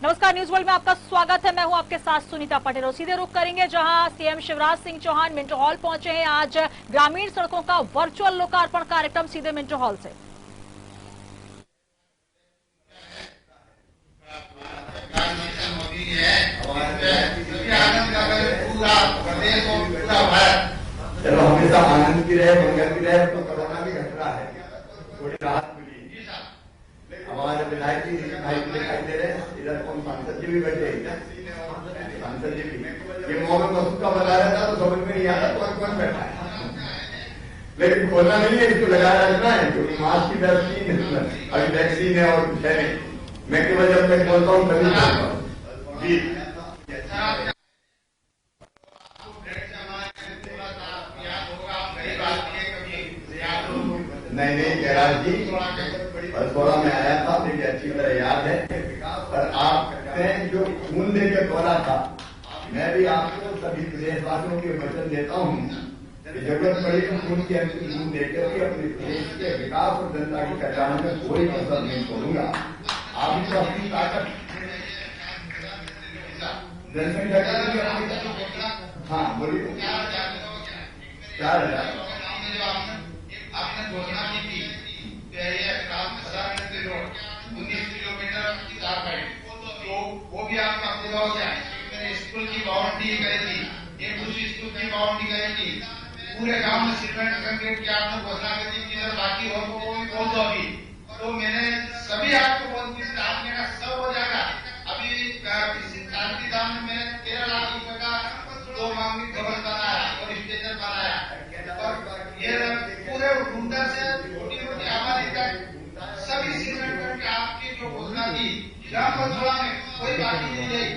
नमस्कार, news world में आपका स्वागत है। मैं हूं आपके साथ सुनीता पटेल और सीधे रुख करेंगे जहां CM Shivraj Singh Chouhan Minto Hall पहुंचे हैं। आज ग्रामीण सड़कों का वर्चुअल लोकार्पण कार्यक्रम सीधे मिंटो हॉल से। चलो हमेशा आनंद की रहे, मंगल की रहे। तो कोरोना भी घट रहा है, थोड़ी राहत मिली। हमारे विधायक जी भाई दिखाई दे रहे हैं, इधर कौन सांसद जी भी बैठे हैं, सांसद जी भी। ये मोहम्मद मसूद का बता रहा था तो समझ में नहीं आता कौन बैठा है, लेकिन खोलना नहीं है, इसको लगाया रखना है क्योंकि मास्क की वैक्सीन अभी वैक्सीन है और कुछ है नहीं। मैं केवल जब तक बोलता हूँ तभी बोलता हूँ जी। नहीं जयराज जी, थोड़ा मैं आया था, मुझे अच्छी तरह याद है। पर आपने जो खून देकर बोला था, मैं भी आपको सभी प्रदेशवासियों के वचन देता हूँ कि जरूरत पड़ी तो खून की अंतिम खून देकर भी अपने प्रदेश के विकास और जनता की कल्याण में कोई कसर नहीं छोड़ूंगा। आप तो अपनी ताकत जनसंख्या, हाँ बोलिए, 4,000 आपने घोषणा की थी कि ये काम 19 किलोमीटर की तार पड़ी, तो वो भी आपका पूरा हो गया। मैंने स्कूल की बाउंड्री करी थी, एक दूसरी स्कूल की बाउंड्री करी थी, पूरे गांव में सीमेंट कंक्रीट की आपने घोषणा की थी कि बाकी और वो भी बोल दो अभी। तो मैंने सभी आपको बोल दी, आप मेरा सब हो जाएगा। अभी शांति धाम में मैंने 13 लाख रुपए का 2 मांग भवन बनाया और स्टेशन बनाया, और ये पूरे गुंडा से छोटी मोटी आबादी तक सभी सीमेंट करके आपकी जो घोषणा थी ग्राम पंचायत में कोई बाकी नहीं रही।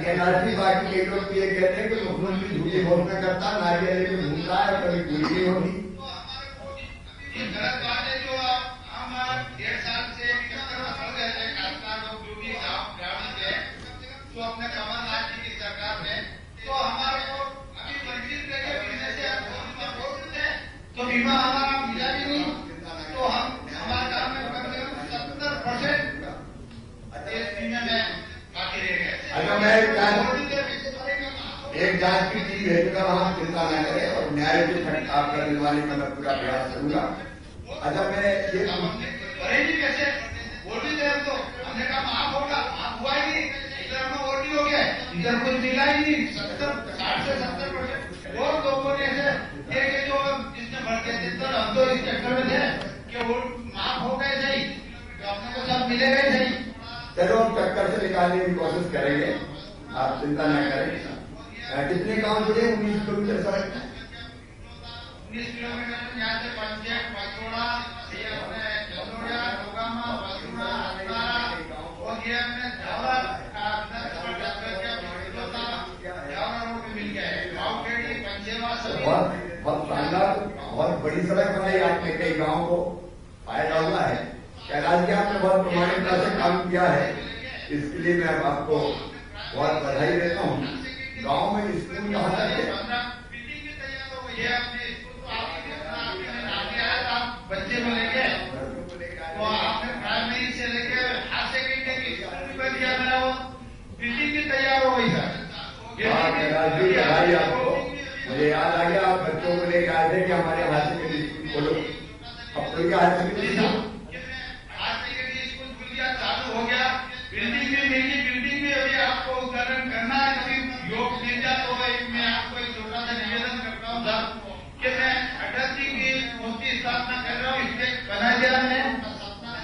केदारजी बाकी के लोग ये कहते हैं कि मुख्यमंत्री झूठी घोषणा करता, नारियल लेकर घूमता है, कभी पूरी नहीं होगी। ये गलत बात है जो हम 1.5 साल से चक्कर में पड़ गए थे। खासकर लोग जो भी ग्रामीण थे जो अपने कमलनाथ जी की सरकार में, तो हमारे को अभी वंचित करके बीमा से तो बीमा हमारा मिला भी नहीं, तो हम हमारे काम में कम से कम 70% बीमा में बाकी रह गए। अच्छा, मैं एक जांच की टीम भेजकर वहां चिंता न करें और न्याय के छठ आप करने वाले का मैं पूरा प्रयास करूंगा। अच्छा, मैं ये करेंगे कैसे बोल भी दे, तो हमने कहा माफ होगा, माफ हुआ ही नहीं। इधर में वोट हो गए, इधर कुछ मिला ही नहीं। 60 से 70% और लोगों ने ऐसे जो जिसने भर के दिन तक हम तो इस चक्कर में थे कि वोट माफ हो गए सही, तो अपने को सब मिले गए सही। चलो हम चक्कर से निकालने की कोशिश करेंगे, आप चिंता न करें। कितने गांव जुड़े 19 किलोमीटर सड़क? 19 किलोमीटर यहाँ से पंचायत पचोड़ा, चंदोड़ा, रोगामा, बसुड़ा, हतारा और ये अपने झावरा रोड पे मिल गया है। गाँव खेड़ी पंचेवा सभी बहुत शानदार, बहुत बड़ी सड़क बनाई आपने, कई गाँव को फायदा हुआ है। कैलाश जी, आपने बहुत प्रमाणिकता से काम किया है, इसके लिए मैं आपको बहुत बधाई देता हूँ। गांव में स्कूल कहाँ तक है? बिल्डिंग भी तैयार हो गई है। अपने स्कूल को आप बच्चे को लेके तो आपने प्राइमरी से लेके हाई सेकेंडरी की स्कूल भी बन गया मेरा, वो बिल्डिंग भी तैयार हो गई सर। कैलाश जी, बधाई आपको। मुझे याद आ गया, आप बच्चों को लेके आए थे कि हमारे हाई सेकेंडरी स्कूल खोलो। अब तो क्या हाई सेकेंडरी स्कूल खुल गया, चालू हो गया, बिल्डिंग भी मिली। बिल्डिंग भी अभी आपको उद्घाटन करना है, कभी योग मिल जाए तो मैं आपको एक छोटा सा निवेदन करता हूँ सर कि मैं अटल जी की मूर्ति स्थापना कर रहा हूँ, इससे बना दिया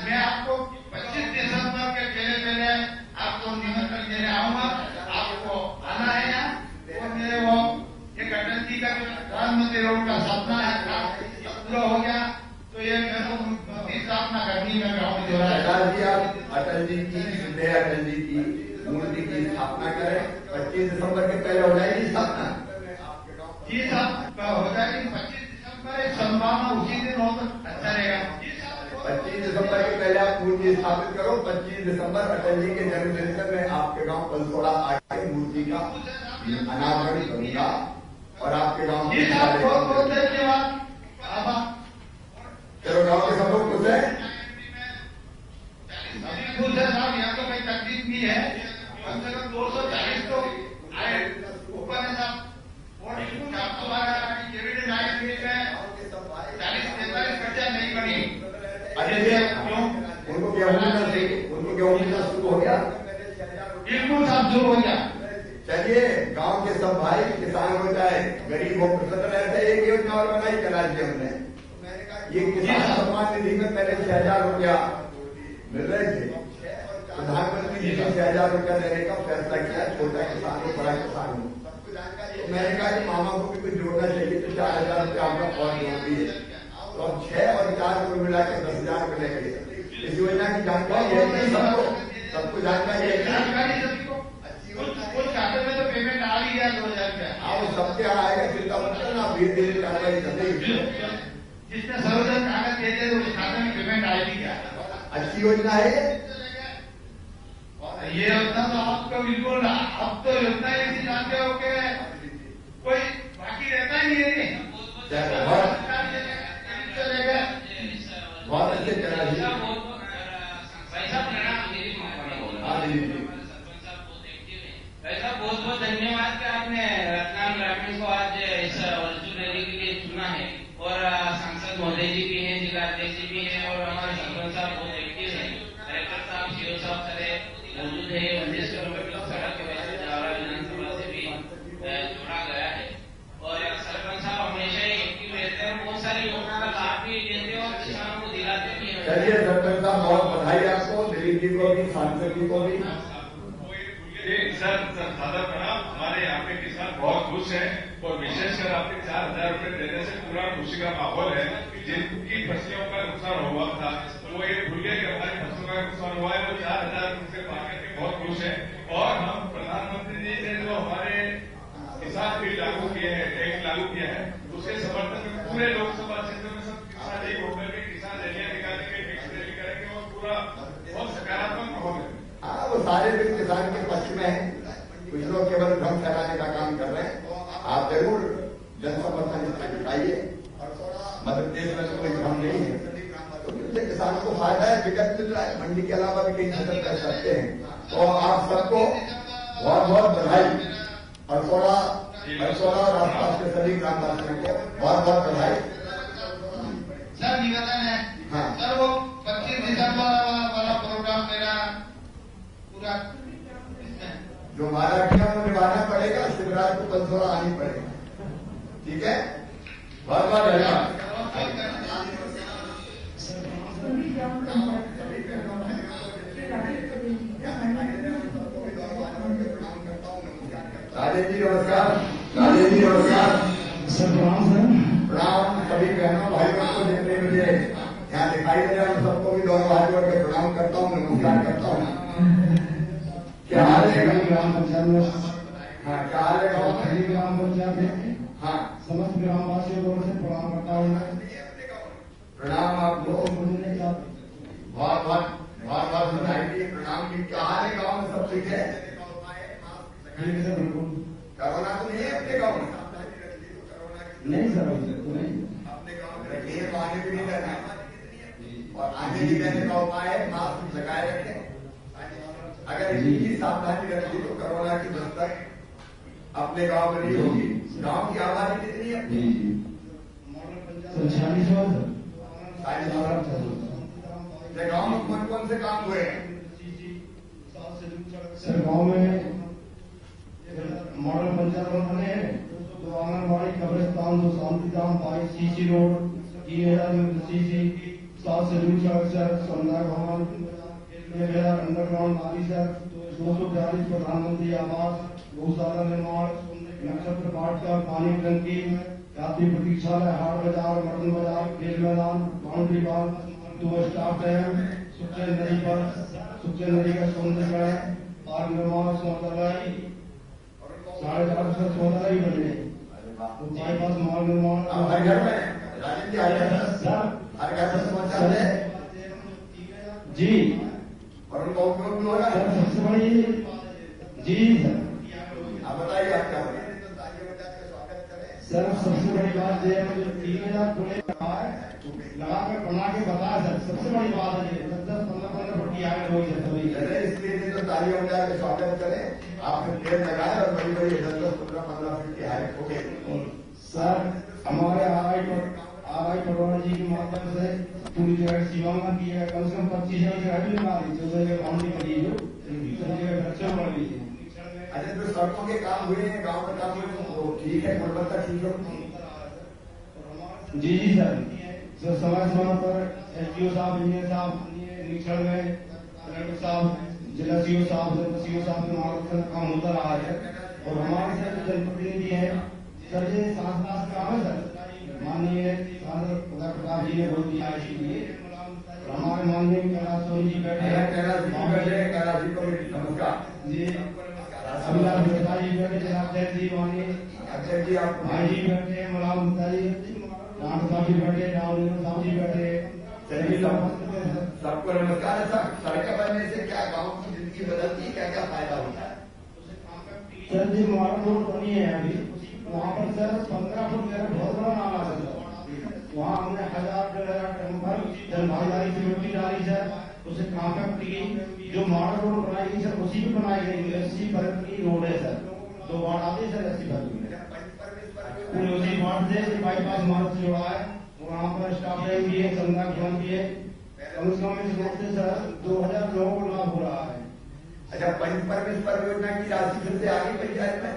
मैं आपको 25 दिसंबर के पहले आपको निमंत्रण देने आऊंगा। आपको आना है यहाँ, और मेरे वो एक अटल जी का जो प्रधानमंत्री रोड का सपना है पूरा हो गया, तो ये मेरे को मूर्ति स्थापना करनी है गाँव में। कैलाश जी, आप अटल जी की, श्रद्धेय अटल जी की मूर्ति की स्थापना करें। 25 दिसंबर के पहले हो जाएगी स्थापना? जी साहब, हो जाएगी 25 दिसंबर। एक संभावना उसी दिन हो तो अच्छा रहेगा। 25 दिसंबर के पहले आप मूर्ति स्थापित करो। 25 दिसंबर अटल जी के जन्मदिन पर मैं आपके गांव पलसोड़ा आके मूर्ति का अनावरण करूंगा और आपके गांव जी साहब, बहुत बहुत धन्यवाद। चलो, गांव के सब लोग खुश है? खुश है साहब, यहाँ तो कोई तकलीफ नहीं की। अरे क्यों? उनको गेहूं मिलना चाहिए, उनको गेहूं मिलना शुरू हो गया, बिल्कुल सब शुरू हो गया। चलिए गांव के सब भाई किसान हो जाए गरीब हो, ऐसे एक योजना और बनाई करा दी हमने। ये किसान सम्मान निधि में पहले 6,000 रुपया मिल रहे थे, प्रधानमंत्री जी ने 6,000 रुपया देने का फैसला किया, छोटा किसान हो बड़ा किसान हो। तो मैंने कहा कि मामा को भी कुछ जोड़ना चाहिए, तो 4,000 रुपया आपका और जोड़ दिए, तो अब 6 और 4 को मिला के 10,000 रुपये लगे। इस योजना की जानकारी है नहीं सबको जानकारी है। जानकारी सभी को, कुछ खाते में तो पेमेंट आ ही गया 2,000 रुपया। हाँ वो सबके यहाँ आएगा, चिंता मत करना, धीरे-धीरे कार्रवाई करेगी। जिसने सर्वजन कागज दिए थे उस खाते में पेमेंट आएगी क्या? अच्छी योजना है ये योजना तो आपको बिल्कुल, अब तो योजना ऐसी जानते हो कि कोई बाकी रहता ही नहीं है। बहुत अच्छे करा जी। ऐसा बहुत बहुत धन्यवाद कि आपने रत्नाम ग्रामीण को आज इस वर्चुअल रैली के लिए चुना है। और सांसद महोदय जी भी हैं, जिलाध्यक्ष जी भी हैं, और हमारे सरपंच साहब बहुत एक्टिव हैं, कलेक्टर साहब, सीओ साहब सारे मौजूद है। मंजेश्वर में सड़क के वजह से जावरा विधानसभा से भी जोड़ा गया है। और सरपंच साहब हमेशा ही एक्टिव रहते हैं, बहुत सारी योजना का लाभ भी लेते हैं और किसानों को दिलाते भी हैं। चलिए सरपंच साहब बहुत बधाई आपको, दिलीप जी को भी, सांसद जी को भी। सर दादा प्रणाम। हमारे यहाँ पे किसान बहुत खुश हैं और विशेषकर आपके 4,000 रुपए देने से पूरा खुशी का माहौल है। जिनकी फसलों का नुकसान हुआ था वो ये भूल गए कि हमारी फसलों का नुकसान हुआ है, वो 4,000 रुपए पाकर के बहुत खुश है। और हम प्रधानमंत्री जी ने जो हमारे किसान बिल लागू किए हैं, टैक्स लागू किया है, उसके समर्थन में पूरे लोकसभा क्षेत्र में सब किसान एक होकर के किसान रैलियां निकालेंगे, टैक्स रैली करेंगे और पूरा बहुत सकारात्मक माहौल है। हाँ वो सारे भी किसान के पक्ष में है, कुछ लोग केवल भ्रम फैलाने का काम कर रहे हैं। आप जरूर जन समर्थन जुटाइए, मध्य प्रदेश में कोई भ्रम नहीं है, तो इससे किसानों को फायदा है, विकल्प मिल रहा है, मंडी के अलावा भी कहीं फसल कर सकते हैं। तो आप सबको बहुत बहुत बधाई, अरसोड़ा और आसपास के सभी ग्रामवासियों को बहुत बहुत बधाई। सर निवेदन है, हाँ सर वो 25 दिसंबर वाला प्रोग्राम मेरा पूरा जो वादा किया वो निभाना पड़ेगा, शिवराज को पंसोड़ा आनी पड़ेगा, ठीक है। बहुत बहुत धन्यवाद। राजेश जी नमस्कार। राजेश जी नमस्कार। सर प्रणाम। सर प्रणाम। सभी बहनों भाइयों को देखने के लिए यहाँ दिखाई दे रहा है, सबको भी दोनों हाथ जोड़ के प्रणाम करता हूँ, नमस्कार करता हूँ। क्या हाल है ग्राम पंचायत में? हाँ क्या हाल है गाँव में? ग्राम पंचायत में हाँ समस्त ग्रामवासियों को से प्रणाम करता हूँ मैं। प्रणाम आपको, बहुत बहुत बधाई दी, प्रणाम की। क्या हाल है गाँव में? सब ठीक है? ठीक है सर, बिल्कुल। कोरोना तो नहीं है अपने गाँव में? नहीं सर, तो नहीं। अपने गाँव में रखिए, तो आगे भी नहीं रहना है, और आगे भी रहने का उपाय है, मास्क लगाए रखें। अगर इनकी सावधानी रखी तो कोरोना की दस्तक अपने गांव में नहीं होगी। गांव की आबादी कितनी है अपनी? 46 गांव में कौन कौन से काम हुए हैं? सर गांव में मॉडल पंचायत बने हैं, तो आंगनबाड़ी, कब्रिस्तान, तो शांति धाम, 22 सीसी रोड, 3,000 सीसी, 7 शेड्यूल सड़क, समुदाय भवन, 1,000 अंडरग्राउंड नाली सर, 240 प्रधानमंत्री आवास, गौशाला निर्माण, नक्षत्र पाठ का पानी टंकी, यात्री प्रतीक्षालय, हाट बाजार, मटन बाजार, खेल मैदान, बाउंड्री वॉल, 2 स्टाफ डैम, सुखचैन नदी का सौंदर्यकरण, पार्क निर्माण, शौचालय, 450 शौचालय बने, तो बाईपास मार्ग निर्माण। हर घर में राजेश जी आए हैं सर, हर घर में शौचालय जी, और उनका उपयोग भी हो रहा है। सबसे बड़ी जी सर, आप बताइए आप क्या बोले? सर सबसे बड़ी बात ये है, जो 3,000 खुले लगा कर बना के बताया सर, सबसे बड़ी बात है ये। 10-15 फुट की आगे हो जाए, इसलिए तो ताली हो जाए, स्वागत करें। आपने पेड़ लगाए और बड़ी बड़ी 10-15 फीट की हाइट हो गई। सर हमारे आरआई करोड़ा जी के माध्यम से पूरी जगह सीमाओं का किया है। कम से कम 25 जगह भी बना दी, 14 जगह बाउंड्री करी जो जगह बच्चों बढ़ गई है। अच्छा, जो सड़कों के काम हुए हैं गाँव में काम हुए वो ठीक है, गुणवत्ता ठीक है? जी जी सर, जो समय समय पर एसडीओ साहब, इंजीनियर साहब निरीक्षण में, कलेक्टर साहब, जिला सीओ साहब के मार्गदर्शन काम होता रहा है। और हमारे सर जो जनप्रतिनिधि है सर, ये सांसद काम है सर, माननीय सांसद प्रताप जी ने बोल दिया इसलिए। हमारे माननीय कैलाश सोनी जी बैठे हैं, कैलाश जी को नमस्कार जी, अभिलाष गुप्ता जी बैठे, जिलाध्यक्ष जी माननीय अध्यक्ष जी, आप भाई जी बैठे, मलाम गुप्ता जी, राम साहब जी बैठे, राम साहब जी बैठे, सबको नमस्कार। सड़कें बनने से क्या गांव की जिंदगी बदलती है, क्या क्या फायदा होता है? सर जी मॉडल रोड बनी है अभी, वहाँ पर सर 15 फुट मेरा बहुत बड़ा नाला है सर, वहाँ हमने 1000-1500 टन पर जनभागीदारी से मिट्टी डाली सर, उसे कॉम्पैक्ट की। जो मॉडल रोड बनाई गई सर उसी भी बनाई गई 80 फरक की रोड है सर, 2 वार्ड आते हैं सर 80 फरक पूरे उसी वार्ड से बाईपास मार्ग से जुड़ा है। वहाँ पर स्टाफ डैम भी है, संधा खिलान भी है। कम से कम इस रोड से सर 2000 लोगों को लाभ हो रहा है। अच्छा, पंच परियोजना की राशि फिर से आगे पंचायत में?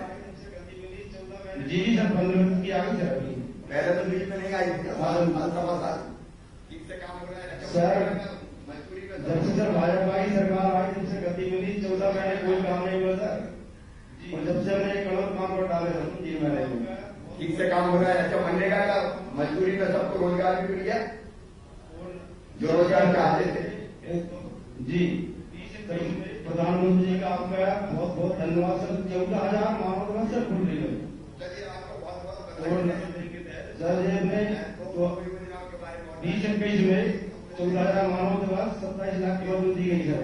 जी जी सर, 15 की आगे सर, अभी पहले तो बीच में नहीं आई थी, ठीक से काम हो रहा है सर। जब से सर भाजपा की सरकार आई तब से गति मिली, 14 महीने कोई काम नहीं हुआ सर, और जब से हमने करोड़ काम पर डाले सर 3 महीने में ठीक से काम हो रहा है। अच्छा, मनरेगा का मजदूरी में सबको रोजगार भी मिल गया जो रोजगार चाहते थे? जी, प्रधानमंत्री जी का आपका बहुत बहुत धन्यवाद सर। 14,000 मानव दिवस सर खुल रही है सर, ये में 20-21 में 14,000 मानव दिवस 27 लाख की मदद दी गई सर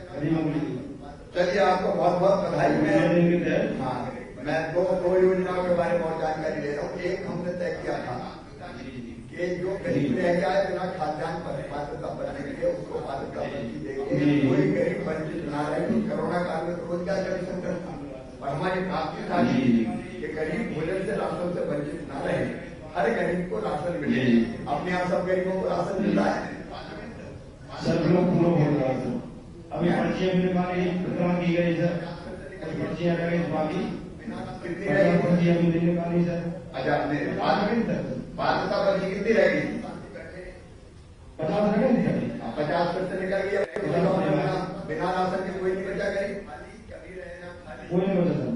गरीबों के लिए। चलिए, आपको बहुत बहुत बधाई। मैं दो योजनाओं के बारे में और जानकारी दे रहा हूँ। एक हमने तय किया था कि जो गरीब रह गया है बिना खाद्यान्न पर पात्रता बनने के लिए उसको पात्रता पर्ची देंगे, कोई गरीब वंचित ना रहे। कोरोना काल में रोजगार का भी संकट था और हमारी प्राप्ति था कि गरीब भोजन से राशन से वंचित ना रहे, हर गरीब को राशन मिले। अपने यहाँ सब गरीबों को राशन मिल रहा है सर, लोग पूरा हो रहा है सर। अभी पर्चियां भी निकाली वितरण की गई सर, कुछ पर्चियां लगी बाकी कितनी रहेगी? पर्चियां भी नहीं निकाली सर। अच्छा, पात्रता पर्ची कितनी रहेगी? 50 रखेंगे सर, 50% निकल गया। बिना राशन के कोई नहीं बचा गरीब, कोई नहीं बचा सर।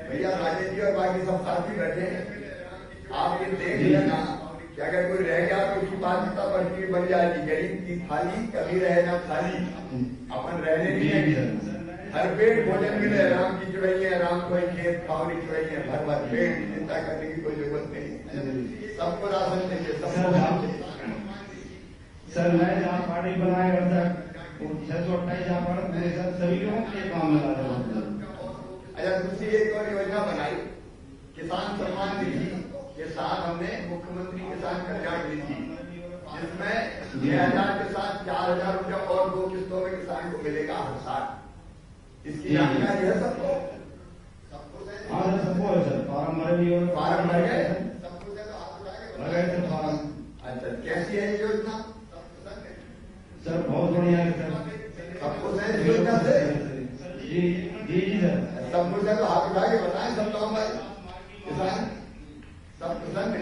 भैया राजेश जी और बाकी सब साथी बैठे हैं, आप ये देख लेना कि अगर कोई रह गया तो उसकी पात्रता पर्ची बन जाएगी। गरीब की थाली कभी रहे ना खाली, अपन रहने नहीं, हर पेट भोजन मिले। राम की चुड़ैया, राम कोई खेत खावरी चुड़ैया, भर भर पेट, चिंता करने की कोई जरूरत नहीं। सबको राशन देंगे, सबको। सर मैं जहाँ पार्टी बनाया करता 628 जहाँ पर पूरे सर सभी लोगों के लिए काम मिला था। अच्छा, दूसरी एक और योजना बनाई, किसान सम्मान निधि के साथ हमने मुख्यमंत्री किसान कल्याण निधि, जिसमें 6,000 के साथ 4,000 रुपया और 2 किस्तों में किसान को मिलेगा हर साल। इसकी जानकारी है सबको? हाँ सर, सबको है सर। फार्म भरे भी और फार्म भर गए लगे सर फार्म। अच्छा, कैसी है ये योजना? सर बहुत बढ़िया है सर, सबको सही योजना से? जी जी जी सर, सब कुछ है तो हाथ उठा के बताएं सब गाँव में किसान सब पसंद है।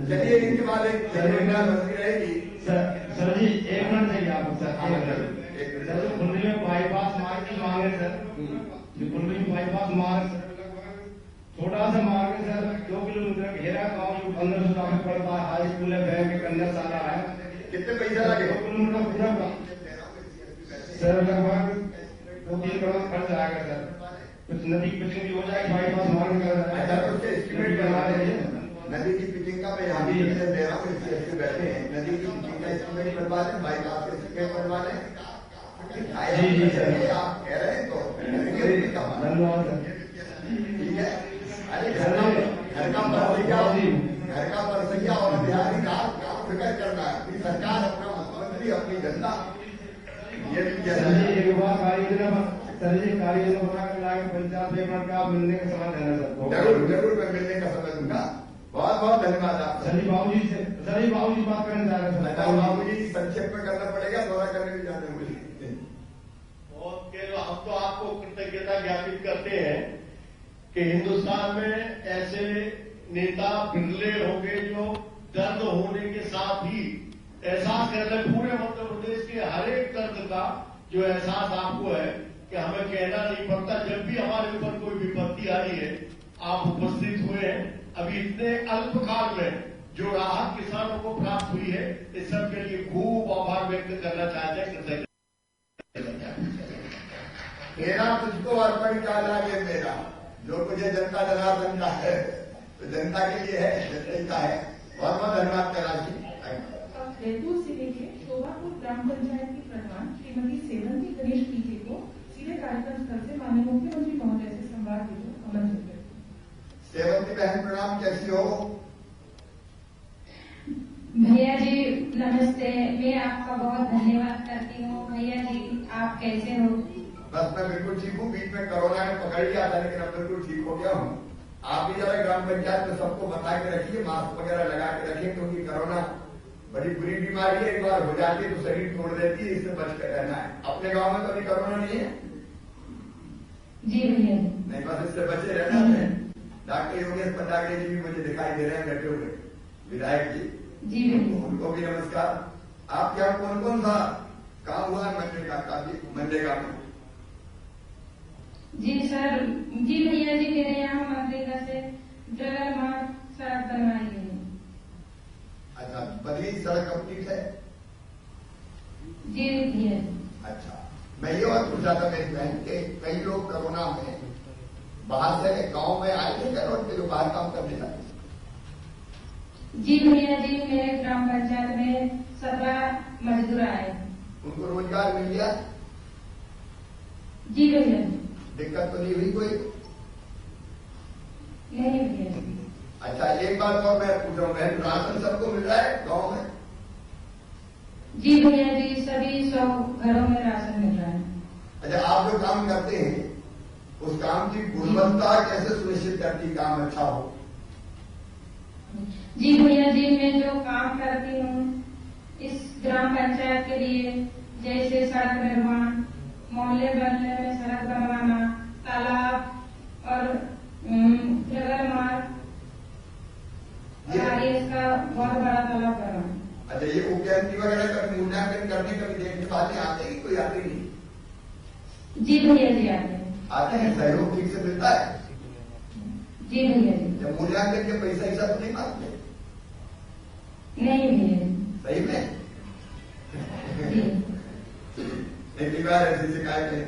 चलिए, इनके बाद एक योजना बनती रहेगी सर जी 1 मिनट चाहिए आपको सर। सर जो कुंडली में बाईपास मार्ग की मांग है सर, जो कुंडली में बाईपास मार्ग छोटा सा मार्ग है सर, 2 किलोमीटर घेरा गाँव जो 1500 में पड़ता है, हाई स्कूल है, बैंक है, कन्याशाला है। कितने पैसा लगे? 2 किलोमीटर पूरा सर लगभग 2-3 करोड़ खर्च आएगा सर। कुछ नदी की पिचिंग भी हो जाएगी, बाईपास मार्ग का। अच्छा, तो उसके एस्टिमेट बना रहे हैं। नदी की पिचिंग का मैं यहाँ भी दे रहा हूँ, बैठे हैं। नदी की पिचिंग का एस्टिमेट बनवा लें, बाईपास का एस्टिमेट बनवा लें। जी जी सर, आप कह रहे हैं तो धन्यवाद सर। ठीक है। अरे घर का परसैया और बिहारी का फिक्र करना है, अपनी सरकार, अपना मुख्यमंत्री, अपनी जनता। ये सर जी एक बार कार्य योजना बना कर लाके पंचायत पेमेंट का मिलने का समय देना सर। जरूर मैं मिलने का समय दूंगा। बहुत बहुत धन्यवाद आपका। सनी बाबू जी बात करने जा रहे हैं। बाबू जी संक्षेप में करना पड़ेगा, दौरा करने भी जाने मुझे। हम तो आपको कृतज्ञता ज्ञापित करते हैं कि हिंदुस्तान में ऐसे नेता बिरले होंगे जो दर्द होने के साथ ही एहसास कर ले। पूरे मध्य प्रदेश के हर एक दर्द का जो एहसास आपको है कि हमें कहना नहीं पड़ता। जब भी हमारे ऊपर कोई विपत्ति आ रही है आप उपस्थित हुए हैं। अभी इतने अल्पकाल में जो राहत किसानों को प्राप्त हुई है इस सब के लिए खूब आभार व्यक्त करना चाहते हैं। कृतज्ञता। मेरा तुझको अर्पण का लागे मेरा, जो मुझे जनता जनार्दन का है तो जनता के लिए है, जनता का है। बहुत बहुत धन्यवाद कैलाश जी। जयपुर जिले के शोभापुर ग्राम पंचायत की प्रधान श्रीमती सेवंती गणेश पीके को सीधे कार्यक्रम स्थल से माननीय मुख्यमंत्री महोदय से संवाद हेतु आमंत्रित करते। सेवंती बहन प्रणाम, कैसी हो? भैया जी नमस्ते, मैं आपका बहुत धन्यवाद करती हूँ। भैया जी आप कैसे हो? बस मैं बिल्कुल ठीक हूँ। बीच में कोरोना ने पकड़ लिया था लेकिन अब बिल्कुल ठीक हो गया हूँ। आप भी जरा ग्राम पंचायत में सबको बता के रखिए, मास्क वगैरह लगा के रखिए, क्योंकि कोरोना बड़ी बुरी बीमारी है। एक बार हो जाती है तो शरीर छोड़ देती है, इससे बच कर रहना है। अपने गांव में तो अभी कोरोना नहीं है? जी भैया। नहीं, बस इससे बचे रहना है। डॉक्टर योगेश पटाखे जी भी मुझे दिखाई दे रहे हैं बैठे हुए, विधायक जी। जी भैया। उनको भी नमस्कार। आपके यहाँ कौन कौन सा काम हुआ मनरेगा में? जी सर, जी भैया जी मेरे यहाँ मनरेगा से जगह मार्ग सड़क बनवाई गई है। अच्छा, बनी सड़क कंप्लीट है? जी भैया। अच्छा, मैं ये बात पूछा था मेरी बहन के, कई लोग कोरोना में बाहर से गांव में आए थे लौट के, जो बाहर काम करने जाते। जी भैया जी मेरे ग्राम पंचायत में 17 मजदूर आए। उनको रोजगार मिल गया? जी भैया। दिक्कत तो नहीं हुई कोई? नहीं भैया। अच्छा, एक बात और मैं पूछ रहा हूँ बहन, राशन सबको मिल रहा है गाँव में? जी भैया जी सभी 100 घरों में राशन मिल रहा है। अच्छा, आप जो काम करते हैं उस काम की गुणवत्ता कैसे सुनिश्चित करती, काम अच्छा हो? जी भैया जी मैं जो काम करती हूँ इस ग्राम पंचायत के लिए, जैसे सड़क निर्माण, मोहल्ले मोहल्ले में सड़क बनवाना, तालाब और जगह मार्ग, इसका बहुत बड़ा तालाब बनवाना। अच्छा, ये उपयंती वगैरह का मूल्यांकन करने का भी देखने वाले आते हैं, कोई आते नहीं? जी भैया जी आते हैं। आते हैं, सहयोग ठीक से मिलता है? जी भैया जी। जब मूल्यांकन के पैसा ही सब नहीं मांगते? नहीं भैया। सही में? जी। बार ऐसी शिकायत है।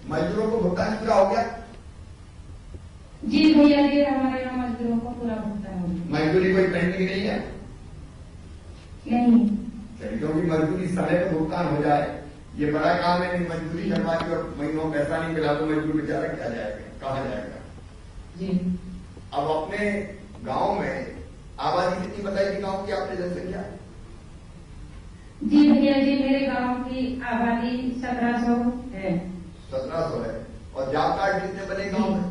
मजदूरों को भुगतान पूरा हो गया? जी भैया जी हमारे यहाँ मजदूरों को पूरा भुगतान हो गया। मजदूरी कोई पेंडिंग नहीं है? नहीं। क्योंकि मजदूरी समय पर भुगतान हो जाए ये बड़ा काम है। नहीं मजदूरी करवा के और महीनों पैसा नहीं मिला तो मजदूर बेचारा क्या जाएगा, कहाँ जाएगा? जी। अब अपने गांव में आबादी कितनी बताई थी गांव की आपने जनसंख्या? जी भैया जी मेरे गांव की आबादी 1700 है। 1700 है। और जॉब कार्ड कितने बने गांव में?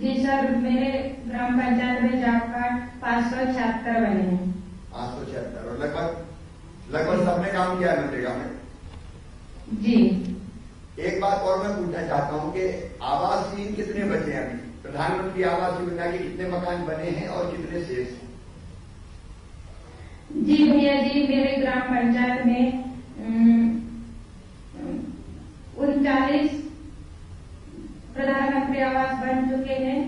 जी सर मेरे ग्राम पंचायत में जॉब कार्ड 576 बने हैं। 576 और लगभग सबने काम किया है मनरेगा में? जी। एक बात और मैं पूछना चाहता हूं कि आवासहीन कितने बचे हैं अभी? प्रधानमंत्री आवास योजना के कितने मकान बने हैं और कितने शेष हैं? जी भैया जी मेरे ग्राम पंचायत में 39 प्रधानमंत्री आवास बन चुके हैं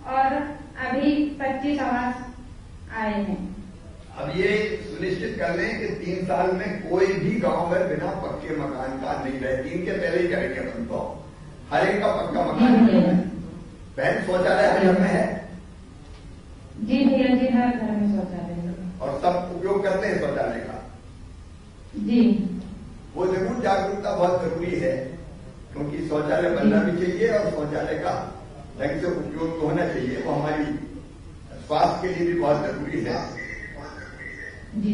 और अभी 25 आवास आए हैं। अब ये सुनिश्चित कर लें कि 3 साल में कोई भी गांव में बिना पक्के मकान का नहीं रहे। 3 के पहले ही करेंगे अपन तो हर एक का पक्का मकान। बहन शौचालय हर घर में है? जी भैया जी हर घर में शौचालय है। और सब उपयोग करते हैं शौचालय का? जी। वो जरूर जागरूकता बहुत जरूरी है क्योंकि शौचालय बनना भी चाहिए और शौचालय का ढंग से उपयोग तो होना चाहिए। वो हमारी स्वास्थ्य के लिए भी बहुत जरूरी है। जी।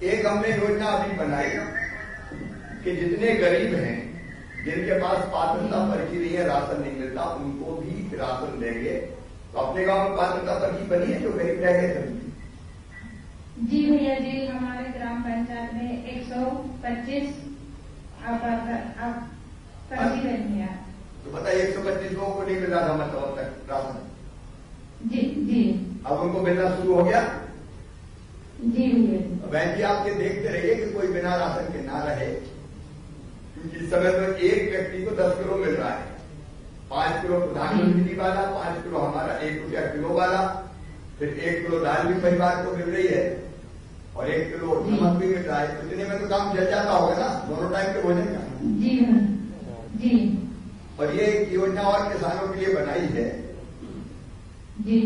एक हमने योजना अभी बनाई कि जितने गरीब हैं जिनके पास पात्रता पर्ची नहीं है, राशन नहीं मिलता, उनको भी राशन देंगे तो अपने गांव में पात्रता पर्ची बनी है जो गरीब रह गए थे? जी भैया जी, हमारे ग्राम पंचायत में 125 पर्ची बनी है। तो बताइए 125 लोगों को नहीं मिल रहा था मतलब अब तक राशन? जी जी। अब उनको मिलना शुरू हो गया? जी भैया। बहन जी आप ये देखते रहिए कि कोई बिना राशन के ना रहे, क्योंकि इस समय तो एक व्यक्ति को 10 किलो मिल रहा है। 5 किलो प्रधानमंत्री वाला, 5 किलो हमारा 1 रुपया किलो वाला, फिर 1 किलो दाल भी परिवार को मिल रही है और 1 किलो नमक भी मिल रहा है। तो इतने में तो काम चल जाता होगा ना दोनों टाइम के भोजन का? जी जी। और ये एक योजना और किसानों के लिए बनाई है जी।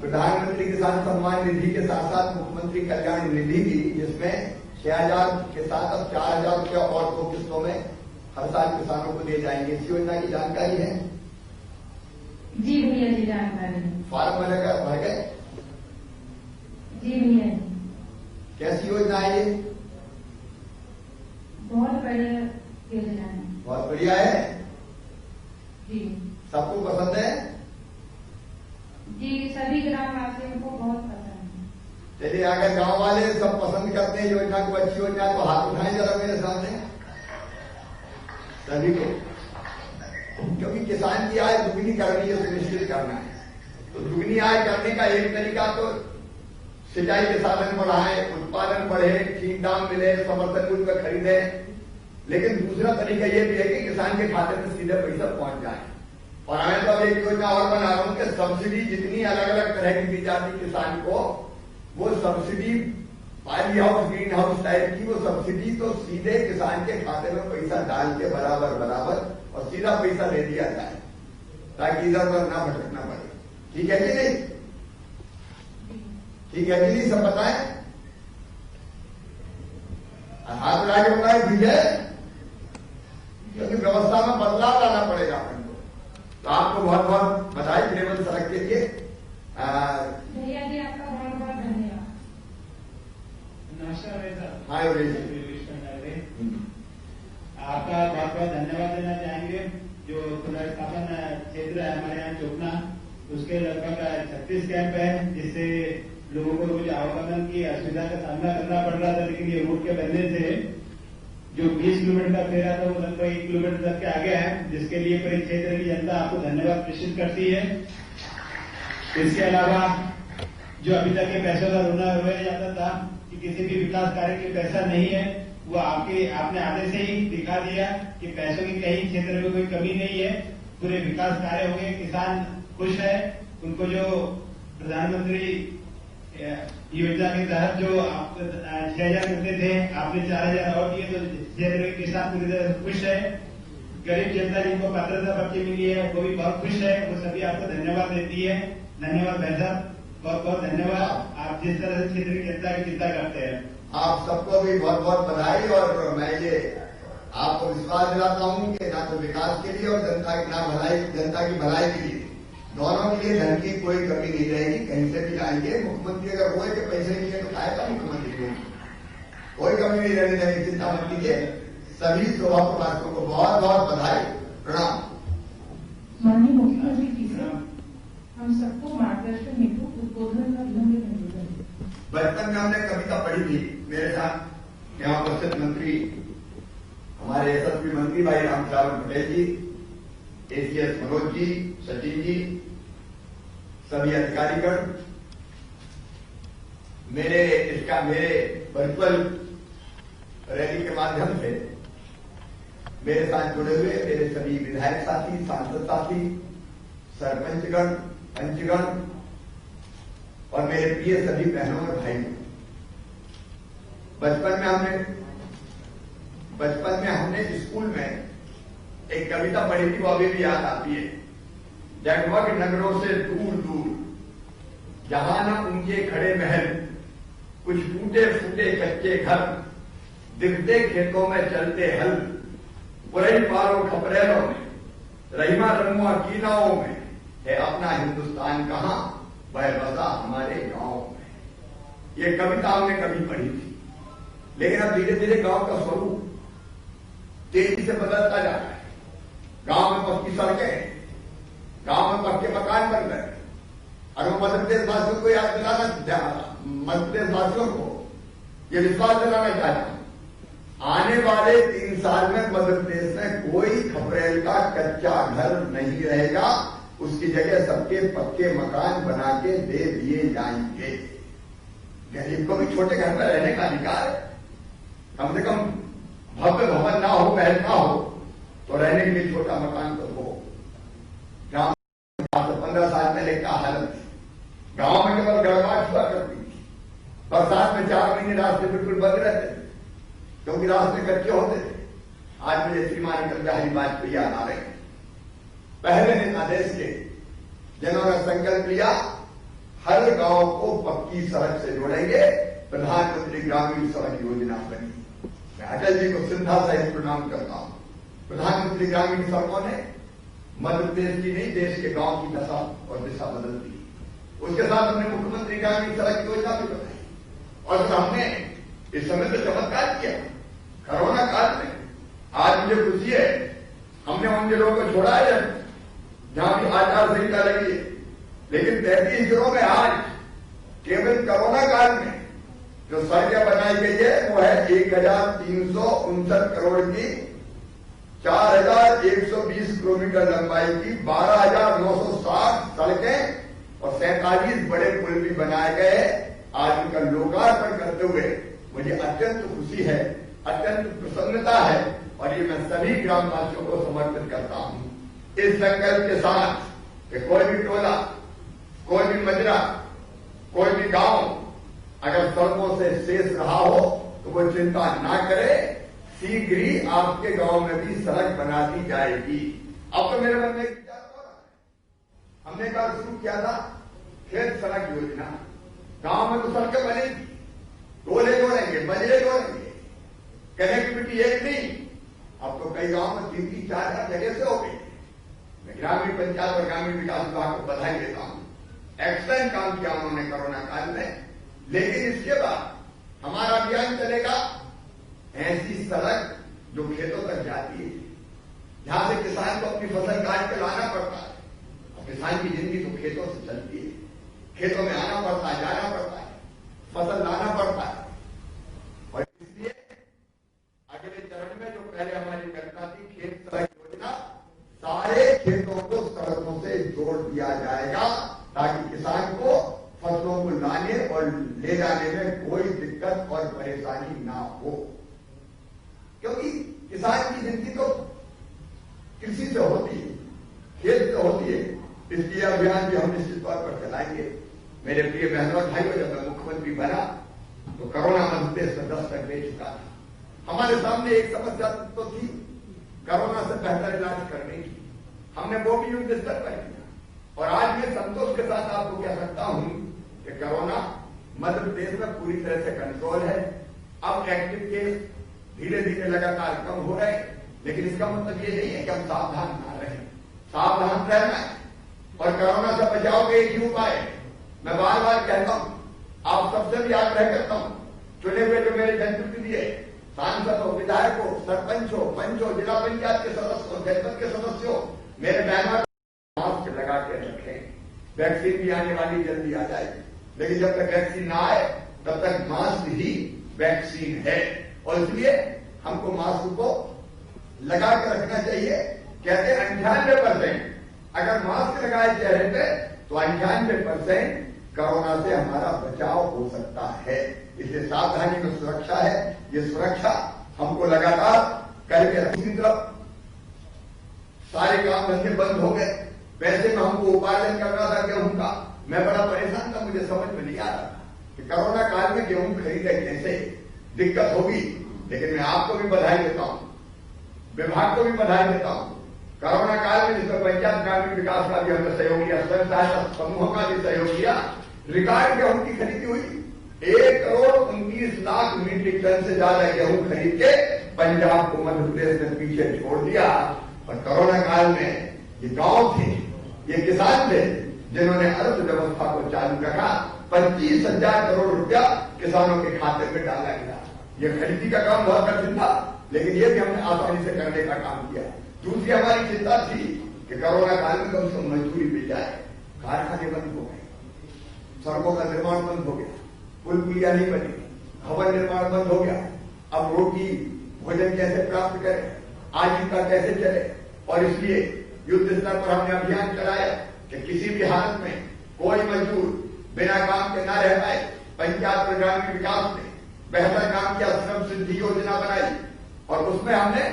प्रधानमंत्री किसान सम्मान निधि के साथ साथ मुख्यमंत्री कल्याण निधि भी, जिसमें 6,000 के साथ अब 4,000 रुपया और 2 किस्तों में हर साल किसानों को दिए जाएंगे। इस योजना की जानकारी है? जी भैया जी, जानकारी। फॉर्म भर गए? जी भैया। कैसी योजना है ये? बहुत बढ़िया योजना है। बहुत बढ़िया है जी। सबको पसंद है? जी, सभी ग्रामवासियों को बहुत पसंद है। चलिए अगर गांव वाले सब पसंद करते हैं योजना को, अच्छी योजना, तो हाथ उठाएं जरा मेरे सामने सभी को, क्योंकि किसान की आय दुगनी करनी है, सुनिश्चित करना है। तो दुगनी आय करने का एक तरीका तो सिंचाई के साधन बढ़ाएं, उत्पादन बढ़े, ठीक दाम मिले, समर्थन मूल्य पर खरीदे। लेकिन दूसरा तरीका यह भी है कि किसान के खाते में सीधे पैसा पहुंच जाए। और मैं तो अब एक योजना और बना रहा हूं कि सब्सिडी जितनी अलग अलग तरह की दी जाती किसान को, वो subsidy poly house, green house type की वो सब्सिडी तो सीधे किसान के खाते में पैसा डाल के बराबर और सीधा पैसा ले दिया जाए, ताकि इधर उधर ना भटकना पड़े। ठीक है कि नहीं? ठीक है कि नहीं? सब बताएं। हाथ लगा के बताए विजय, क्योंकि व्यवस्था में बदलाव लाना पड़ेगा अपन को। तो आपको बहुत बहुत बधाई केवल सड़क के लिए। भैया जी आपका बहुत बहुत धन्यवाद। नमस्कार भाई साहब। हाँ योगेश, आपका बहुत बहुत धन्यवाद देना चाहेंगे। जो पुनर्स्थापन क्षेत्र है हमारे यहाँ चोपना, उसके लगभग 36 कैंप है, जिससे लोगों को रोज आवागमन की असुविधा का सामना करना पड़ रहा था। लेकिन ये रोड के बनने से जो 20 किलोमीटर का फेरा था वो लगभग 1 किलोमीटर तक के आगे है, जिसके लिए पूरे क्षेत्र की जनता आपको धन्यवाद प्रेषित करती है। इसके अलावा जो अभी तक ये पैसों का रोया जाता था कि किसी भी विकास कार्य के पैसा नहीं है, वो आपने आने से ही दिखा दिया कि पैसों की कहीं क्षेत्र में कोई कमी नहीं है। पूरे विकास कार्य हो गए, किसान खुश है। उनको जो प्रधानमंत्री योजना के तहत जो आप 6,000 मिलते थे, आपने 4,000 और दिए, तो क्षेत्र के किसान पूरी तरह खुश है। गरीब जनता जिनको पात्रता पर्ची मिली है वो भी बहुत खुश है, वो सभी आपको धन्यवाद देती है। धन्यवाद भाई साहब, बहुत बहुत धन्यवाद। आप जिस तरह से क्षेत्र की जनता की चिंता करते हैं, आप सबको भी बहुत बहुत बधाई। और मैं ये आपको विश्वास दिलाता हूं कि ना तो विकास के लिए और जनता की भलाई के लिए, दोनों के लिए धन की कोई कमी नहीं रहेगी। कहीं से भी लाएंगे। मुख्यमंत्री अगर हुए कि पैसे नहीं है तो खाएगा मुख्यमंत्री को, कोई कमी नहीं रहने देंगे, चिंता मत कीजिए। सभी सौभाग्यवासियों को बहुत बहुत बधाई, प्रणाम। माननीय मुख्यमंत्री जी से हम सबको मार्गदर्शन हेतु उद्बोधन का विनम्र निवेदन। बचपन में हमने कविता पढ़ी थी, मेरे साथ यहाँ उपस्थित मंत्री, हमारे यशस्वी मंत्री भाई रामचरण पटेल जी, एसीएस मनोज जी, सचिन जी, सभी अधिकारीगण मेरे वर्चुअल रैली के माध्यम से मेरे साथ जुड़े हुए मेरे सभी विधायक साथी, सांसद साथी, सरपंचगण, पंचगण और मेरे प्रिय सभी बहनों और भाइयों, बचपन में हमने स्कूल में एक कविता पढ़ी थी, वो अभी भी याद आती है। जगमग नगरों से दूर दूर, जहां न ऊंचे खड़े महल, कुछ टूटे फूटे कच्चे घर, दिखते खेतों में चलते हल, पुरई पारों खपरेलों में, रहीमा रमुआ कीनाओं में, है अपना हिंदुस्तान कहां, वह बसा हमारे गांव में। ये कविता हमने कभी पढ़ी थी, लेकिन अब धीरे धीरे गांव का स्वरूप तेजी से बदलता जा रहा है। गांव में पक्की सड़कें, गांव में पक्के मकान बन गए, और वो मध्य प्रदेश वासियों को याद दिलाना, मध्य प्रदेश वासियों को ये विश्वास दिलाना चाहता हूं, आने वाले 3 साल में मध्य प्रदेश में कोई खपरेल का कच्चा घर नहीं रहेगा, उसकी जगह सबके पक्के मकान बना के दे दिए जाएंगे। गरीब को भी छोटे घर में रहने का अधिकार है, कम से कम भव्य भवन ना हो, महल ना हो, तो रहने के लिए छोटा मकान तो हो। गांव 15 साल पहले क्या हालत थी, गांव में केवल गड़बड़ हुआ करती थी, बरसात में 4 महीने रास्ते बिल्कुल बंद रहते थे क्योंकि रास्ते कच्चे होते थे। आज मुझे श्रीमान अटल बिहारी वाजपेयी याद आ रहे हैं, पहले नेता देश के जिन्होंने संकल्प लिया हर गांव को पक्की सड़क से जोड़ेंगे, प्रधानमंत्री ग्रामीण सड़क योजना बनी। मैं अटल जी को श्रद्धा सहित प्रणाम करता हूं। प्रधानमंत्री ग्रामीण सड़कों ने मध्य प्रदेश की नहीं, देश के गांव की दशा और दिशा बदल दी। उसके साथ हमने मुख्यमंत्री ग्रामीण सड़क योजना भी बनाई और फिर हमने इस समय तो चमत्कार किया कोरोना काल में। आज मुझे खुशी है, हमने उन जिलों को छोड़ा है जहां भी आचार संहिता लगी है, लेकिन 33 जिलों में आज केवल कोरोना काल में जो सड़कें बनाई गई है वो है 1359 करोड़ की, 4120 किलोमीटर लंबाई की, 12960 सड़कें और 47 बड़े पुल भी बनाए गए। आज उनका लोकार्पण करते हुए मुझे अत्यंत खुशी है, अत्यंत प्रसन्नता है और ये मैं सभी ग्रामवासियों को समर्पित करता हूं इस संकल्प के साथ कि कोई भी टोला, कोई भी मजरा, कोई भी गांव अगर सड़कों से शेष रहा हो तो वो चिंता ना करे, शीघ्र ही आपके गांव में भी सड़क बना दी जाएगी। अब तो मेरे मन में एक विचार हो रहा है, हमने कहा शुरू किया था खेत सड़क योजना, गांव में तो सड़कें बनेगी, टोले जोड़ेंगे, मजरे जोड़ेंगे, कनेक्टिविटी एक नहीं, अब तो कई गांव में 3-4 जगह से हो गई। मैं ग्रामीण पंचायत और ग्रामीण विकास विभाग को बधाई देता हूं, एक्सलेंट काम किया उन्होंने कोरोना काल में। लेकिन इसके बाद हमारा अभियान चलेगा ऐसी सड़क जो खेतों तक जाती है, जहां से किसान को अपनी फसल काट के लाना पड़ता है। और किसान की जिंदगी तो खेतों से चलती है, खेतों में आना पड़ता है, जाना पड़ता है, फसल लाना पड़ता है। और इसलिए अगले चरण में जो पहले हमारी कल्पना थी खेत सड़क योजना, सारे खेतों को सड़कों से जोड़ दिया जाएगा ताकि किसान को फसलों को लाने और ले जाने में कोई दिक्कत और परेशानी ना हो, क्योंकि किसान की जिंदगी तो कृषि से होती है, खेत से होती है। इसलिए अभियान भी हम निश्चित तौर पर चलाएंगे। मेरे प्रिय बहनों और भाइयों, जब मैं मुख्यमंत्री बना तो कोरोना मध्य प्रदेश में दस्तक दे चुका था। हमारे सामने एक समस्या तो थी कोरोना से बेहतर इलाज करने की, हमने वो भी युद्ध स्तर पर किया और आज मैं संतोष के साथ आपको कह सकता हूं कि कोरोना मध्य प्रदेश में पूरी तरह से कंट्रोल है। अब एक्टिव केस धीरे धीरे लगातार कम हो रहे हैं, लेकिन इसका मतलब ये नहीं है कि हम सावधान ना रहें, सावधान रहना है। और कोरोना से बचाव के एक ही उपाय है, मैं बार बार कहता हूं, आप सबसे भी आग्रह करता हूं, चुने हुए जो मेरे जनप्रतिनिधि है, सांसद हो, विधायक हो, सरपंच हो, पंच हो, जिला पंचायत के सदस्य हो, जनपद के सदस्य हो, मेरे बहनों मास्क लगा के रखें। वैक्सीन भी आने वाली, जल्दी आ जाएगी, लेकिन जब तक वैक्सीन ना आए तब तक मास्क ही वैक्सीन है और इसलिए हमको मास्क को लगा के रखना चाहिए। कहते हैं 98% अगर मास्क लगाए चेहरे पे तो 98% कोरोना से हमारा बचाव हो सकता है। इसलिए सावधानी में सुरक्षा है, ये सुरक्षा हमको लगातार करके। दूसरी तरफ सारे काम धंधे बंद हो गए, वैसे में हमको उपार्जन करना था गेहूं का, मैं बड़ा परेशान था, मुझे समझ में नहीं आ रहा था कि कोरोना काल में गेहूं खरीदे कैसे, दिक्कत होगी। लेकिन मैं आपको भी बधाई देता हूं, विभाग को भी बधाई देता हूं। कोरोना काल में जिसमें पंचायत ग्रामीण विकास का भी हमने सहयोग किया, स्वयं सहायता समूहों का भी सहयोग किया, रिकॉर्ड गेहूं की खरीदी हुई। 1,29,00,000 मीट्रिक टन से ज्यादा गेहूं खरीद के पंजाब को मध्य प्रदेश में पीछे छोड़ दिया। और कोरोना काल में ये गांव थे, ये किसान थे जिन्होंने अर्थव्यवस्था को चालू रखा। 25,000 करोड़ रुपया किसानों के खाते में डाला गया। ये खरीदी का काम बहुत कठिन था, लेकिन ये भी हमने आसानी से करने का काम किया। दूसरी हमारी चिंता थी कि कोरोना काल में कम से कम मजदूरी मिल जाए, कारखाने बंद हो गए, सड़कों का निर्माण बंद हो गया, पुल पुलिया नहीं बनी, भवन निर्माण बंद हो गया। अब रोटी भोजन कैसे प्राप्त करें, आजीविका कैसे चले, और इसलिए युद्ध स्तर पर हमने अभियान चलाया कि किसी भी हालत में कोई मजदूर बिना काम के न रह पाए। पंचायत और ग्रामीण विकास में बेहतर काम किया, श्रम सिद्धि योजना बनाई और उसमें हमने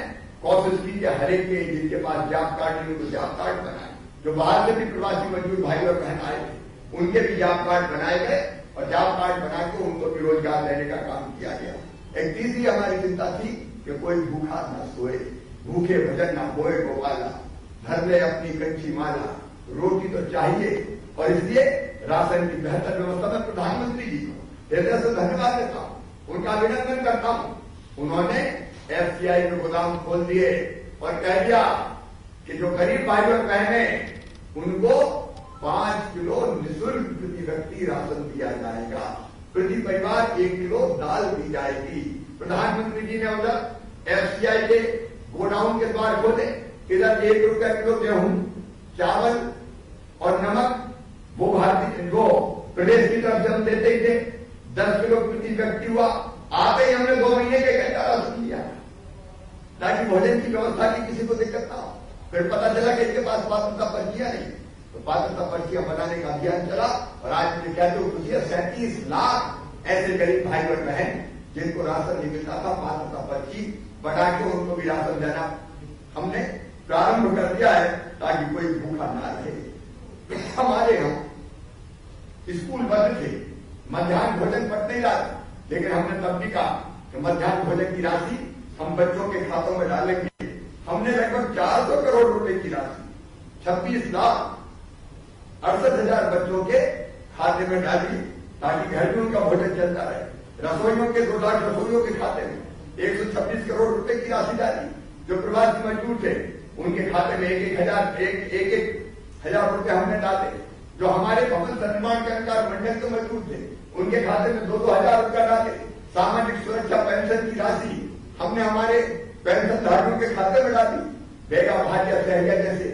कोशिश की कि हर एक के जिनके पास जॉब कार्ड नहीं उनको जॉब कार्ड बनाए। जो बाहर से भी प्रवासी मजदूर भाई और बहन आए थे उनके भी जॉब कार्ड बनाए गए और जॉब कार्ड बना के उनको भी रोजगार देने का काम किया गया। एक तीसरी हमारी चिंता थी कि कोई भूखा न सोए, भूखे भजन न होए गोपाला, धर ले अपनी कंची माला, रोटी तो चाहिए। और इसलिए राशन की बेहतर व्यवस्था में प्रधानमंत्री जी को हृदय से धन्यवाद देता हूं, उनका अभिनंदन करता हूं। उन्होंने एफसीआई में गोदाम खोल दिए और कह दिया कि जो गरीब भाई और बहनें उनको 5 किलो निःशुल्क प्रति व्यक्ति राशन दिया जाएगा, प्रति परिवार 1 किलो दाल दी जाएगी। प्रधानमंत्री जी ने उधर एफसीआई के गोडाउन के द्वार खोले, इधर 1 रुपया किलो गेहूं, चावल और नमक वो भारतीय वो प्रदेश की तरफ से हम देते ही थे। 10 किलो प्रति व्यक्ति हुआ। आते ही हमने 2 महीने का इकट्ठा राशन किया ताकि भोजन की व्यवस्था की किसी को दिक्कत ना हो। फिर पता चला कि इनके पास पात्रता पर्चियां नहीं, तो पात्रता पर्चियां बनाने का अभियान चला और आज मुझे कहते हो कुछ 37 लाख ऐसे गरीब भाई और बहन जिनको राशन नहीं मिलता था, पात्रता पर्ची बना के उनको भी राशन देना हमने प्रारंभ कर दिया है ताकि कोई भूखा ना रहे। हमारे यहाँ स्कूल बंद थे, मध्याह्न भोजन पट नहीं रहा, लेकिन हमने तब भी कहा कि मध्याह्न भोजन की राशि हम बच्चों के खातों में डालेंगे। हमने लगभग 400 करोड़ रुपए की राशि 26,68,000 बच्चों के खाते में डाली ताकि घर में उनका भोजन चलता रहे। रसोइयों के 2 लाख रसोइयों के खाते में 126 करोड़ रुपए की राशि डाली। जो प्रवासी मजदूर थे उनके खाते में 1,000 रुपए हमने डाले। जो हमारे भवन निर्माण कर्मकार मंडल के मजदूर थे उनके खाते में 2-2 हजार रुपया डाले। सामाजिक सुरक्षा पेंशन की राशि हमने हमारे पेंशन धारकों के खाते में डाली। बेगा भाटिया सहरिया जैसे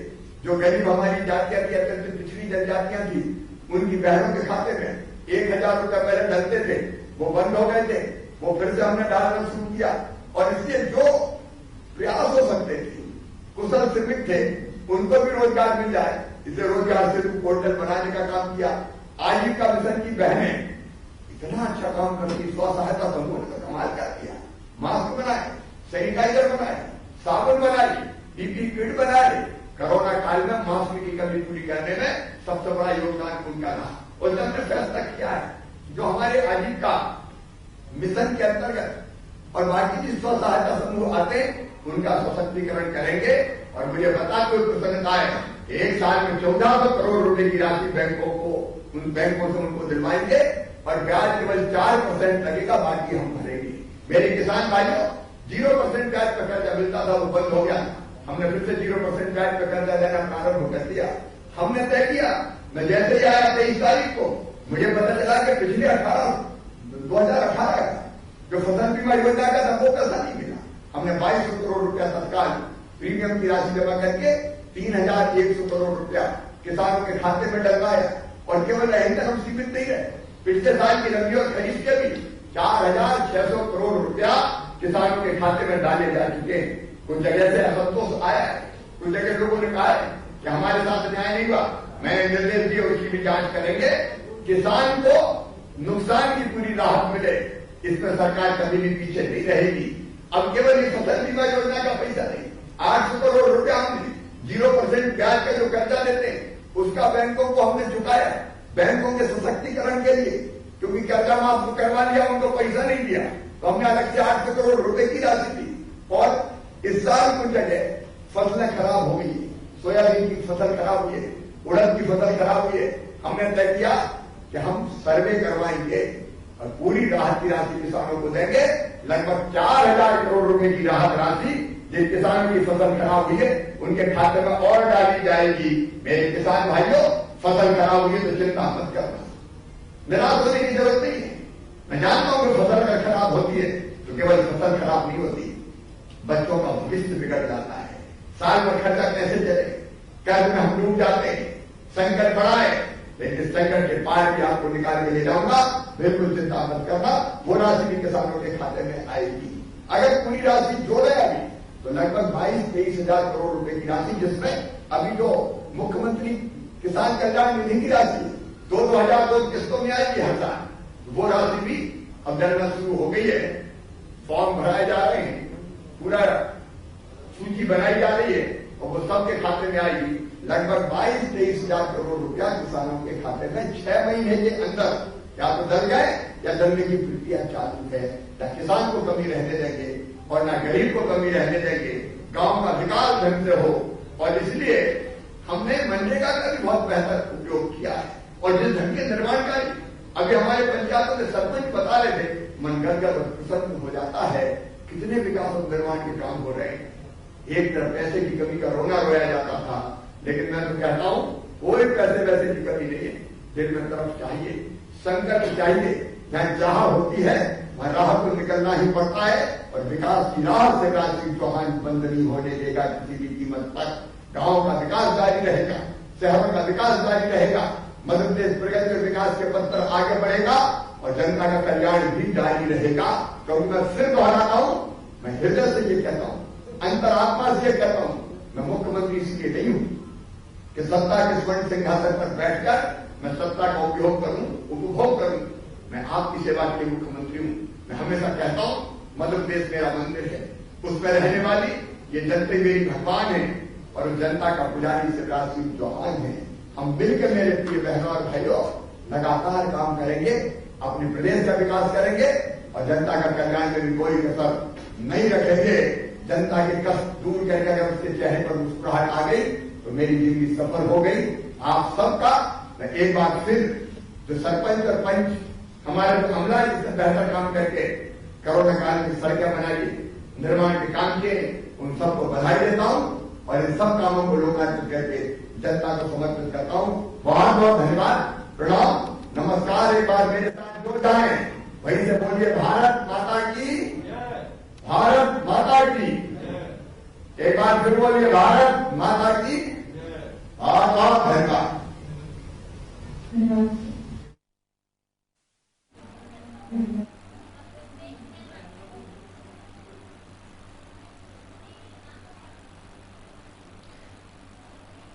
जो गरीब हमारी जातियां थी, अत्यंत पिछड़ी जनजातियां थी, उनकी बहनों के खाते में 1,000 रुपया पहले डलते थे, वो बंद हो गए थे, वो फिर से हमने डालना शुरू किया। और इसलिए जो प्रयास हो सकते थे, कुशल श्रमिक थे, उनको भी रोजगार मिल जाए, इसे रोजगार सेतु पोर्टल बनाने का काम किया। आजीविका मिशन की बहनें इतना अच्छा काम करती, स्व सहायता समूह का कमाल कर दिया। मास्क बनाए, सैनिटाइजर बनाए, साबुन बनाई, पीपी किट बनाए। कोरोना काल में मास्क की कमी पूरी करने में सबसे बड़ा योगदान उनका रहा। और जब हमने फैसला किया है जो हमारे आजीविका मिशन के अंतर्गत और बाकी जो स्व सहायता समूह आते उनका सशक्तिकरण करेंगे। और मुझे बता कोई प्रसन्नता है, 1 साल में 1400 करोड़ रुपए की राशि बैंकों को उन बैंकों से उनको दिलवाएंगे और ब्याज केवल 4% लगेगा, बाकी हम भरेंगे। मेरे किसान भाइयों 0% ब्याज पर कर्जा मिलता था, वो बंद हो गया। हमने फिर से 0% ब्याज पर कर्जा देना प्रारंभ कर दिया। हमने तय किया, मैं जैसे ही आया 23 तारीख को मुझे पता चला कि पिछले 2018 का जो फसल बीमा योजना का था वो पैसा नहीं मिला। हमने 2200 करोड़ रुपया तत्काल प्रीमियम की राशि जमा करके 3,100 करोड़ रुपया किसानों के खाते में डलवाया। और केवल यहीं तक हम सीमित नहीं रहे, पिछले साल की रबी और खरीफ के भी 4,600 करोड़ रुपया किसानों के खाते में डाले जा चुके हैं। कुछ जगह से असंतोष आया है, कुछ जगह लोगों ने कहा है कि हमारे साथ न्याय नहीं हुआ। मैंने निर्देश दिए, उसकी भी जांच करेंगे। किसान को नुकसान की पूरी राहत मिले, इसमें सरकार कभी भी पीछे नहीं रहेगी। अब केवल ये फसल बीमा योजना का पैसा नहीं, 800 करोड़ रुपया हमने 0% ब्याज का जो कर्जा देते हैं उसका बैंकों को हमने चुकाया बैंकों के सशक्तिकरण के लिए, क्योंकि कर्जा माफ करवा लिया, उनको पैसा नहीं दिया, तो हमने अलग से 800 करोड़ रुपए की राशि दी। और इस साल कुछ जगह फसलें खराब हो गई, सोयाबीन की फसल खराब हुई है, उड़द की फसल खराब हुई है। हमने तय किया कि हम सर्वे करवाएंगे और पूरी राहत की राशि किसानों को देंगे। लगभग 4,000 करोड़ रुपए की राहत राशि जिन किसानों की फसल खराब हुई है उनके खाते में और डाली जाएगी। मेरे किसान भाइयों, फसल खराब हुई है तो चिंता मत करना, निराश होने की जरूरत नहीं है। मैं जानता हूं कि फसल अगर खराब होती है तो केवल फसल खराब नहीं होती, बच्चों का भविष्य बिगड़ जाता है। साल भर खर्चा कैसे चले, कर्ज में हम डूब जाते हैं, संकट बढ़ा है, लेकिन इस संकट के पार भी आपको निकाल के ले जाऊंगा, बिल्कुल चिंता मत करना। वो राशि भी किसानों के खाते में आएगी। अगर पूरी राशि जोड़े अभी तो लगभग 22-23 हजार करोड़ रुपए की राशि, जिसमें अभी जो मुख्यमंत्री किसान कल्याण निधि की राशि 2,000 किस्तों में आएगी हर साल, वो राशि भी अब गणना शुरू हो गई है। फॉर्म भराए जा रहे हैं, पूरा सूची बनाई जा रही है और वो सबके खाते में आएगी। लगभग 22-23 हजार करोड़ रुपया किसानों के खाते में 6 महीने के अंदर या तो डर गए या डरने की प्रक्रिया चालू है। न किसान को कमी रहने देंगे और न गरीब को कमी रहने देंगे। गांव का विकास ढंग से हो, और इसलिए हमने मनरेगा का भी बहुत बेहतर उपयोग किया है। और जिस ढंग के निर्माण कार्य अभी हमारे पंचायतों में सरपंच बता रहे थे, मन गदगद और प्रसन्न हो जाता है, कितने विकास और निर्माण के काम हो रहे हैं। एक तरफ पैसे की कमी का रोना रोया जाता था, लेकिन मैं तो कहता हूं कोई पैसे वैसे की कमी नहीं है। दिल में तरफ चाहिए, संकट चाहिए, जहां चाह होती है वहां राह को निकलना ही पड़ता है। और विकास की राह से शिवराज सिंह चौहान बंद नहीं होने देगा किसी भी कीमत पर। गांव का विकास जारी रहेगा, शहरों का विकास जारी रहेगा, मध्य प्रदेश प्रगति और विकास के पथ पर आगे बढ़ेगा और जनता का कल्याण भी जारी रहेगा। क्योंकि मैं फिर दोहराता हूं, मैं हृदय से ये कहता हूं, अंतरात्मा से ये कहता हूं, मैं मुख्यमंत्री इसलिए नहीं हूं कि सत्ता के स्वर्ण सिंहासन पर बैठकर मैं सत्ता का उपयोग करूं, उपभोग करूं। मैं आपकी सेवा के लिए मुख्यमंत्री हूं। मैं हमेशा कहता हूं, मध्य प्रदेश मेरा मंदिर है, उसमें रहने वाली ये जनता मेरी भगवान है और जनता का पुजारी शिवराज सिंह चौहान है। हम मिलकर मेरे प्रिय बहनों और भाइयों लगातार काम करेंगे, अपने प्रदेश का विकास करेंगे और जनता का कल्याण में भी कोई कसर नहीं रखेंगे। जनता के कष्ट दूर करके अगर उसके चेहरे पर मुस्कुराहट आ गई तो मेरी जिंदगी सफल हो गई। आप सबका मैं एक बार फिर जो सरपंच और पंच हमारे जो अमला इससे बेहतर काम करके कोरोना काल में सड़कें बनाई, निर्माण के काम किए, उन सबको बधाई देता हूं और इन सब कामों को लोकार्पित करके जनता को समर्पित करता हूं। बहुत बहुत धन्यवाद, प्रणाम, नमस्कार। एक बार मेरे साथ जुड़ जाए, वहीं से बोलिए भारत माता की, भारत माता की। एक बार फिर बोलिए भारत माता की। बहुत बहुत धन्यवाद।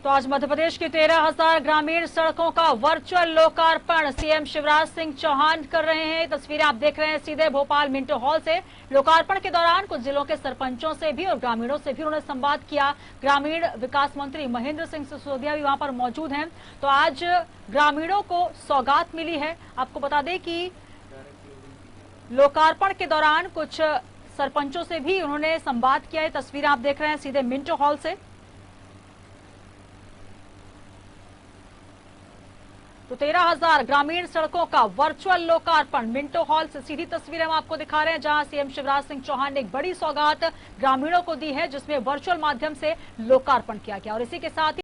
तो आज मध्य प्रदेश की 13,000 ग्रामीण सड़कों का वर्चुअल लोकार्पण सीएम शिवराज सिंह चौहान कर रहे हैं। तस्वीरें आप देख रहे हैं सीधे भोपाल मिंटो हॉल से। लोकार्पण के दौरान कुछ जिलों के सरपंचों से भी और ग्रामीणों से भी उन्होंने संवाद किया। ग्रामीण विकास मंत्री महेंद्र सिंह सिसोदिया भी वहां पर मौजूद हैं। तो आज ग्रामीणों को सौगात मिली है। आपको बता दें कि लोकार्पण के दौरान कुछ सरपंचों से भी उन्होंने संवाद किया है। तस्वीरें आप देख रहे हैं सीधे मिंटो हॉल से। तो 13,000 ग्रामीण सड़कों का वर्चुअल लोकार्पण मिंटो हॉल से सीधी तस्वीरें हम आपको दिखा रहे हैं, जहां सीएम शिवराज सिंह चौहान ने एक बड़ी सौगात ग्रामीणों को दी है, जिसमें वर्चुअल माध्यम से लोकार्पण किया गया। और इसी के साथ ही